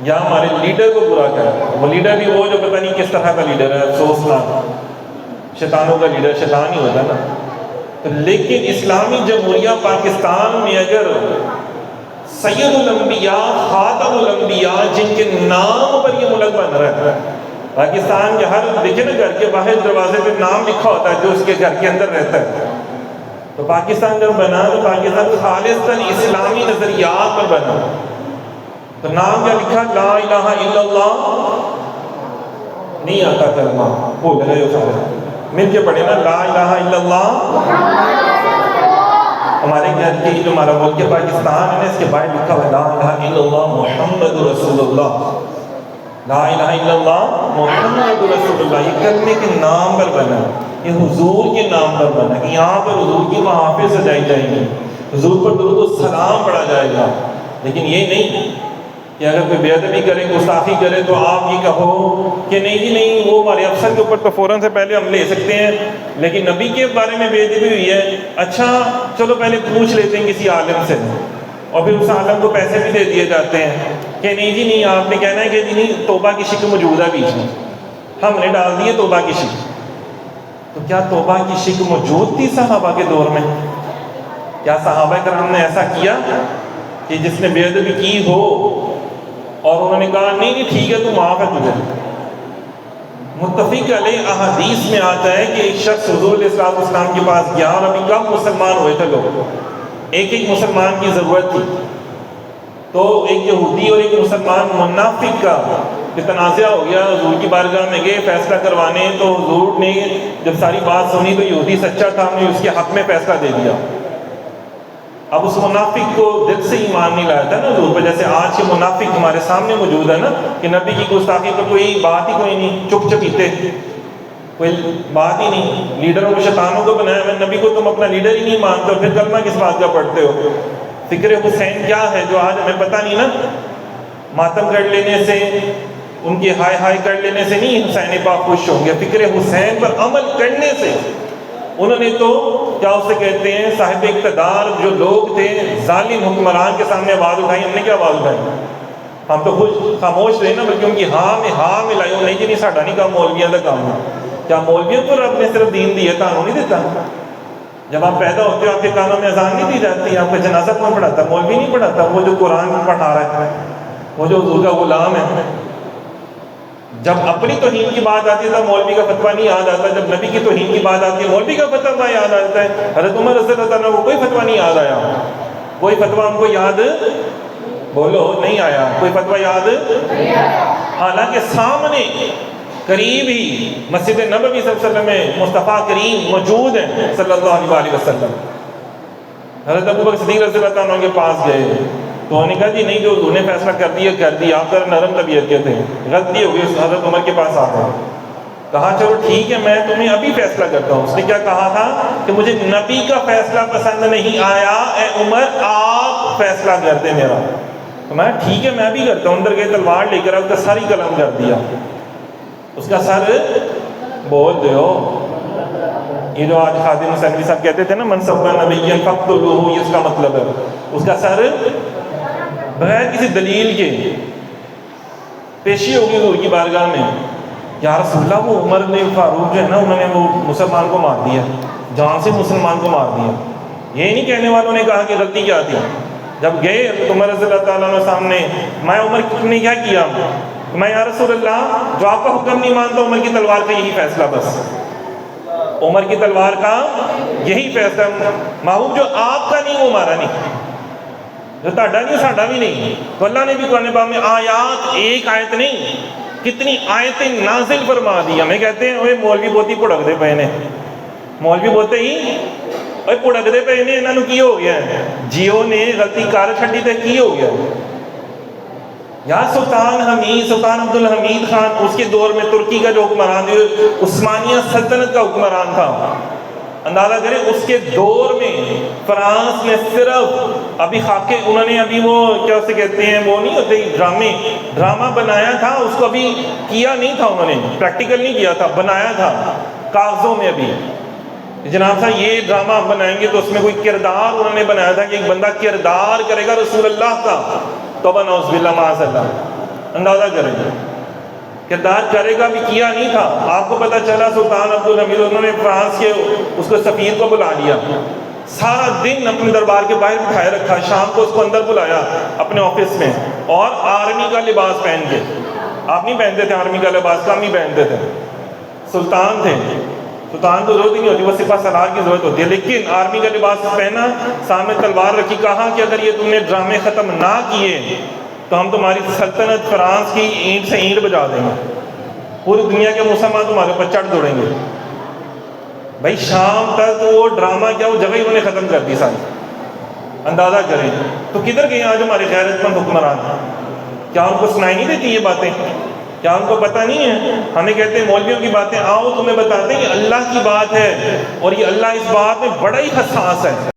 یا ہمارے لیڈر کو برا کہنا. وہ لیڈر بھی وہ جو پتہ نہیں کس طرح کا لیڈر ہے، افسوسناک، شیطانوں کا لیڈر شیطان ہی ہوتا ہے نا. تو لیکن اسلامی جمہوریہ پاکستان میں اگر سید الانبیاء، خاتم الانبیاء، جن کے نام پر یہ ملک بن رہا ہے، پاکستان کے ہر دیکھے نا گھر کے باہر دروازے پہ نام لکھا ہوتا ہے جو اس کے گھر کے اندر رہتا ہے. تو پاکستان جب بنا تو پاکستان خالصتاً اسلامی نظریات پر بنا. تو نام کیا لکھا؟ لا الہ الا اللہ. نہیں آتا کلمہ، بھول گئے ہو سارے، مل کے پڑھے نا، لا الہ الا اللہ. ہمارے گھر کی جو ہمارا ملک پاکستان ہے نا، اس کے باہر لکھا ہوا ہے لا الہ الا اللہ محمد رسول اللہ. لا الہ الا اللہ محمد رسول اللہ. یہ کلمے کے نام پر بنا، یہ حضور کے نام پر بنا. یہاں پر حضور کی محافل سجائی جائیں گی، حضور پر درود و سلام پڑھا جائے گا. لیکن یہ نہیں کہ اگر کوئی بے ادبی کرے، گستاخی کرے تو آپ یہ کہو کہ نہیں جی نہیں، وہ ہمارے افسر کے اوپر تو فوراً سے پہلے ہم لے سکتے ہیں، لیکن نبی کے بارے میں بے ادبی ہوئی ہے، اچھا چلو پہلے پوچھ لیتے ہیں کسی عالم سے. اور پھر اس عالم کو پیسے بھی دے دیے جاتے ہیں کہ نہیں جی نہیں، آپ نے کہنا ہے کہ جی نہیں توبہ کی شک موجود ہے بیچ میں، ہم نے ڈال دی ہے توبہ کی شک. تو کیا توبہ کی شک موجود تھی صحابہ کے دور میں؟ کیا صحابہ کرام نے ایسا کیا کہ جس نے بے ادبی کی ہو اور انہوں نے کہا نہیں نہیں ٹھیک ہے تو معاف ہے تجھے؟ متفق علیہ احادیث میں آتا ہے کہ ایک شخص حضور علیہ السلام کے پاس گیا، اور ابھی کم مسلمان ہوئے تھے لوگ، ایک مسلمان کی ضرورت تھی. تو ایک یہودی اور ایک مسلمان منافق کا تنازع ہو گیا. حضور کی بارگاہ میں گئے فیصلہ کروانے، تو حضور نے جب ساری بات سنی تو یہودی سچا تھا، ہم نے اس کے حق میں فیصلہ دے دیا. اب اس منافق کو دل سے ایمان نہیں لایا تھا نا حضور پہ، جیسے آج کے منافق ہمارے سامنے موجود ہے نا، کہ نبی کی گستاخی پر کوئی بات ہی کوئی نہیں، چپ چپیتے، کوئی بات ہی نہیں. لیڈروں کو شیطانوں کو بنایا ہے، نبی کو تم اپنا لیڈر ہی نہیں مانتے ہو، پھر کلمہ کس بات کا پڑھتے ہو؟ فکر حسین کیا ہے جو آج ہمیں پتہ نہیں نا. ماتم کر لینے سے، ان کی ہائے ہائے کر لینے سے نہیں حسین پاک خوش ہوں گے، فکر حسین پر عمل کرنے سے. انہوں نے تو کیا اسے کہتے ہیں، صاحب اقتدار جو لوگ تھے، ظالم حکمران کے سامنے آواز اٹھائی. ہم نے کیا آواز اٹھائی؟ ہم تو خود خاموش رہے نا، بلکہ ان کی ہاں ملائی. نہیں جی نہیں، ساڈا نہیں کام، مولویوں کا کام ہے. کیا مولویوں کو رب نے صرف دین دی ہے، تانوں نہیں دیتا؟ جب آپ پیدا ہوتے ہو آپ کے کانوں میں اذان نہیں دی جاتی؟ آپ کا جنازہ کون پڑھاتا؟ مولوی نہیں پڑھاتا، وہ جو قرآن پڑھا رہا ہے، وہ جو حضور کا غلام ہے. جب اپنی توہین کی بات آتی ہے تو مولوی کا فتویٰ نہیں یاد آتا، جب نبی کی توہین کی بات آتی ہے مولوی کا فتویٰ یاد آتا ہے. حضرت عمر رضی اللہ عنہ کو کوئی فتویٰ نہیں یاد آیا، کوئی فتویٰ ہم کو یاد بولو نہیں آیا، کوئی فتویٰ یاد نہیں آیا. حالانکہ سامنے قریب ہی مسجد نبوی صلی اللہ علیہ وسلم میں مصطفیٰ کریم موجود ہیں صلی اللہ علیہ وسلم. حضرت ابوبکر صدیق رضی اللہ عنہ کے پاس گئے تو انہوں نے کہا جی نہیں، جو انہوں نے فیصلہ کر دیا، آپ ذرا نرم طبیعت کے تھے، غلطی ہو گئی. حضرت عمر کے پاس آ گئے، کہا چلو ٹھیک ہے میں تمہیں ابھی فیصلہ کرتا ہوں. اس نے کیا کہا تھا کہ مجھے نبی کا فیصلہ پسند نہیں آیا، اے عمر آپ فیصلہ کر دیں میرا. تو میں ٹھیک ہے میں بھی کرتا ہوں. اندر گئے تلوار لے کر اس کا سر ہی قلم کر دیا، اس کا سر بول دو. یہ جو آج خادم حسینوی صاحب کہتے تھے نا منصب نبی فقتلوہ، یہ اس کا مطلب ہے اس کا سر بغیر کسی دلیل کے پیشی ہوگی حضور کی بارگاہ میں. یا رسول اللہ وہ عمر نے فاروق جو ہے نا، انہوں نے وہ مسلمان کو مار دیا، جان سے مسلمان کو مار دیا. یہ نہیں کہنے والوں نے کہا کہ غلطی کیا تھی. جب گئے عمر رضی اللہ تعالیٰ عنہ سامنے، میں عمر نے کیا کیا؟ میں یا رسول اللہ جو آپ کا حکم نہیں مانتا، عمر کی تلوار کا یہی فیصلہ، بس عمر کی تلوار کا یہی فیصلہ، محبوب جو آپ کا نہیں وہ ہمارا نہیں، جو تہاڈا نہیں ساڈا بھی نہیں. تو اللہ نے بھی قرآن پاک میں آیات، ایک آیت نہیں کتنی آیتیں نازل فرما دی. ہمیں کہتے ہیں اوے مولوی بہتی پڑک دے پے نے، مولوی بہتے ہی اوے پڑک دے پے نے، انہوں کی ہو گیا ہے؟ جیو نے غلطی کار چھڈی تے کی ہو گیا؟ یا سلطان حمید، سلطان عبد الحمید خان، اس کے دور میں ترکی کا جو حکمران تھا، عثمانیہ سلطنت کا حکمران تھا. اندازہ کریں اس کے دور میں فرانس نے صرف ابھی خاکے، انہوں نے ابھی وہ کیا اسے کہتے ہیں، وہ نہیں ہوتے ڈرامہ بنایا تھا، اس کو ابھی کیا نہیں تھا، انہوں نے پریکٹیکل نہیں کیا تھا، بنایا تھا کاغذوں میں. ابھی جناب صاحب یہ ڈرامہ بنائیں گے تو اس میں کوئی کردار انہوں نے بنایا تھا کہ ایک بندہ کردار کرے گا رسول اللہ کا. توبہ نعوذ باللہ معاذ اللہ. اندازہ کریں کردار کرے گا بھی کیا نہیں تھا. آپ کو پتہ چلا سلطان عبدالحمید انہوں نے فرانس کے اس کو سفیر کو بلا لیا, سارا دن اپنے دربار کے باہر بٹھائے رکھا, شام کو اس کو اندر بلایا اپنے آفس میں, اور آرمی کا لباس پہن کے. آپ نہیں پہنتے تھے آرمی کا لباس, کم ہی پہنتے تھے, سلطان تھے. سلطان کو ضرورت ہی نہیں ہوتی, بس سپہ سالار کی ضرورت ہوتی ہے, لیکن آرمی کا لباس پہنا, سامنے تلوار رکھی, کہا کہ اگر یہ تم نے ڈرامے ختم نہ کیے تو ہم تمہاری سلطنت فرانس کی اینٹ سے اینٹ بجا دیں گے, پوری دنیا کے مسلمان تمہارے اوپر چڑھ دوڑیں گے. بھائی شام تک وہ ڈرامہ کیا, وہ جگہ ہی انہوں نے ختم کر دی ساری. اندازہ کریں تو کدھر گئے آج ہمارے غیرت مند حکمران؟ کیا ان کو سنائی نہیں دیتی یہ باتیں؟ کیا ان کو پتہ نہیں ہے؟ ہمیں کہتے ہیں مولویوں کی باتیں, آؤ تمہیں بتاتے ہیں یہ اللہ کی بات ہے, اور یہ اللہ اس بات میں بڑا ہی حساس ہے.